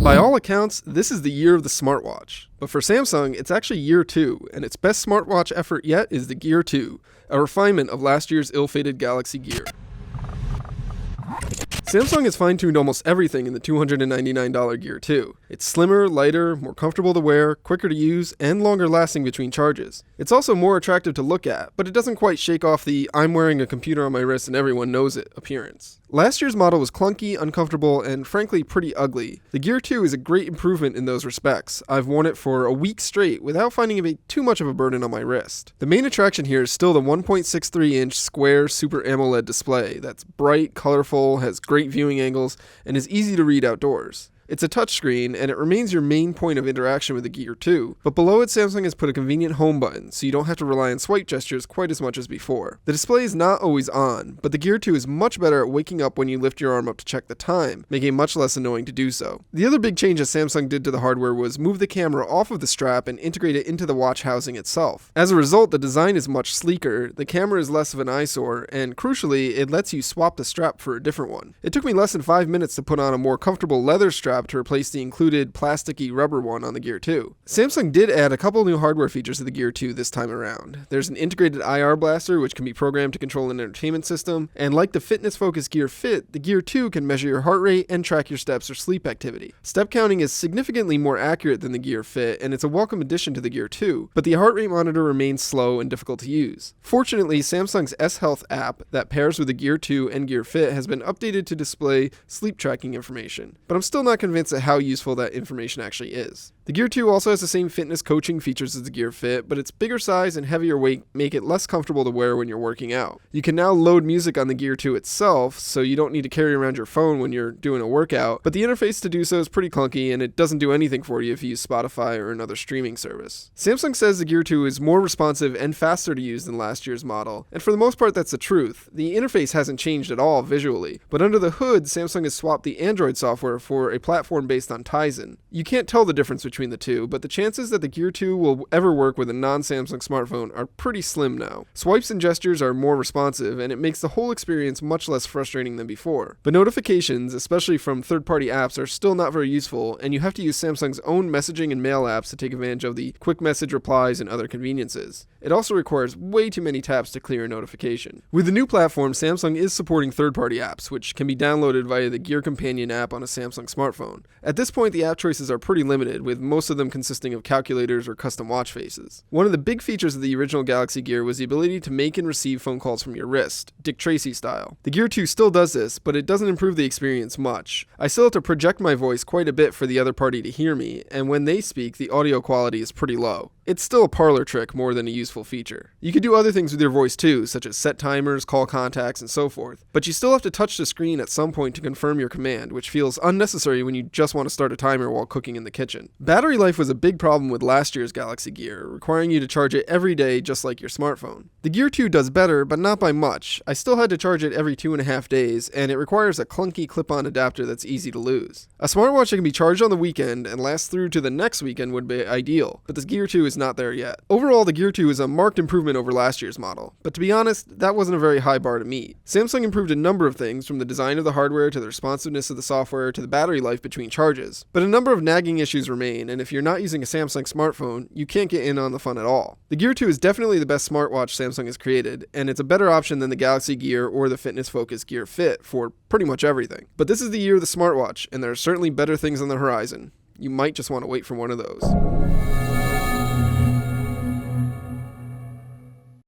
By all accounts, this is the year of the smartwatch. But for Samsung, it's actually year 2, and its best smartwatch effort yet is the Gear 2, a refinement of last year's ill-fated Galaxy Gear. Samsung has fine-tuned almost everything in the $299 Gear 2. It's slimmer, lighter, more comfortable to wear, quicker to use, and longer lasting between charges. It's also more attractive to look at, but it doesn't quite shake off the "I'm wearing a computer on my wrist and everyone knows it" appearance. Last year's model was clunky, uncomfortable, and frankly pretty ugly. The Gear 2 is a great improvement in those respects. I've worn it for a week straight without finding it too much of a burden on my wrist. The main attraction here is still the 1.63-inch square Super AMOLED display that's bright, colorful, has great viewing angles, and is easy to read outdoors. It's a touchscreen, and it remains your main point of interaction with the Gear 2, but below it Samsung has put a convenient home button, so you don't have to rely on swipe gestures quite as much as before. The display is not always on, but the Gear 2 is much better at waking up when you lift your arm up to check the time, making it much less annoying to do so. The other big change that Samsung did to the hardware was move the camera off of the strap and integrate it into the watch housing itself. As a result, the design is much sleeker, the camera is less of an eyesore, and crucially, it lets you swap the strap for a different one. It took me less than 5 minutes to put on a more comfortable leather strap to replace the included plasticky rubber one on the Gear 2. Samsung did add a couple new hardware features to the Gear 2 this time around. There's an integrated IR blaster which can be programmed to control an entertainment system, and like the fitness-focused Gear Fit, the Gear 2 can measure your heart rate and track your steps or sleep activity. Step counting is significantly more accurate than the Gear Fit, and it's a welcome addition to the Gear 2, but the heart rate monitor remains slow and difficult to use. Fortunately, Samsung's S Health app that pairs with the Gear 2 and Gear Fit has been updated to display sleep tracking information, but I'm still not convinced at how useful that information actually is. The Gear 2 also has the same fitness coaching features as the Gear Fit, but its bigger size and heavier weight make it less comfortable to wear when you're working out. You can now load music on the Gear 2 itself, so you don't need to carry around your phone when you're doing a workout, but the interface to do so is pretty clunky and it doesn't do anything for you if you use Spotify or another streaming service. Samsung says the Gear 2 is more responsive and faster to use than last year's model, and for the most part that's the truth. The interface hasn't changed at all visually, but under the hood, Samsung has swapped the Android software for a platform based on Tizen. You can't tell the difference between the two, but the chances that the Gear 2 will ever work with a non-Samsung smartphone are pretty slim now. Swipes and gestures are more responsive, and it makes the whole experience much less frustrating than before. But notifications, especially from third-party apps, are still not very useful, and you have to use Samsung's own messaging and mail apps to take advantage of the quick message replies and other conveniences. It also requires way too many taps to clear a notification. With the new platform, Samsung is supporting third-party apps, which can be downloaded via the Gear Companion app on a Samsung smartphone. At this point, the app choices are pretty limited, with most of them consisting of calculators or custom watch faces. One of the big features of the original Galaxy Gear was the ability to make and receive phone calls from your wrist, Dick Tracy style. The Gear 2 still does this, but it doesn't improve the experience much. I still have to project my voice quite a bit for the other party to hear me, and when they speak, the audio quality is pretty low. It's still a parlor trick more than a useful feature. You can do other things with your voice too, such as set timers, call contacts, and so forth, but you still have to touch the screen at some point to confirm your command, which feels unnecessary when you just want to start a timer while cooking in the kitchen. Battery life was a big problem with last year's Galaxy Gear, requiring you to charge it every day just like your smartphone. The Gear 2 does better, but not by much. I still had to charge it every 2.5 days, and it requires a clunky clip-on adapter that's easy to lose. A smartwatch that can be charged on the weekend and last through to the next weekend would be ideal, but the Gear 2 is not there yet. Overall, the Gear 2 is a marked improvement over last year's model, but to be honest, that wasn't a very high bar to meet. Samsung improved a number of things, from the design of the hardware to the responsiveness of the software to the battery life between charges, but a number of nagging issues remain, and if you're not using a Samsung smartphone, you can't get in on the fun at all. The Gear 2 is definitely the best smartwatch Samsung has created, and it's a better option than the Galaxy Gear or the fitness-focused Gear Fit for pretty much everything. But this is the year of the smartwatch, and there are certainly better things on the horizon. You might just want to wait for one of those.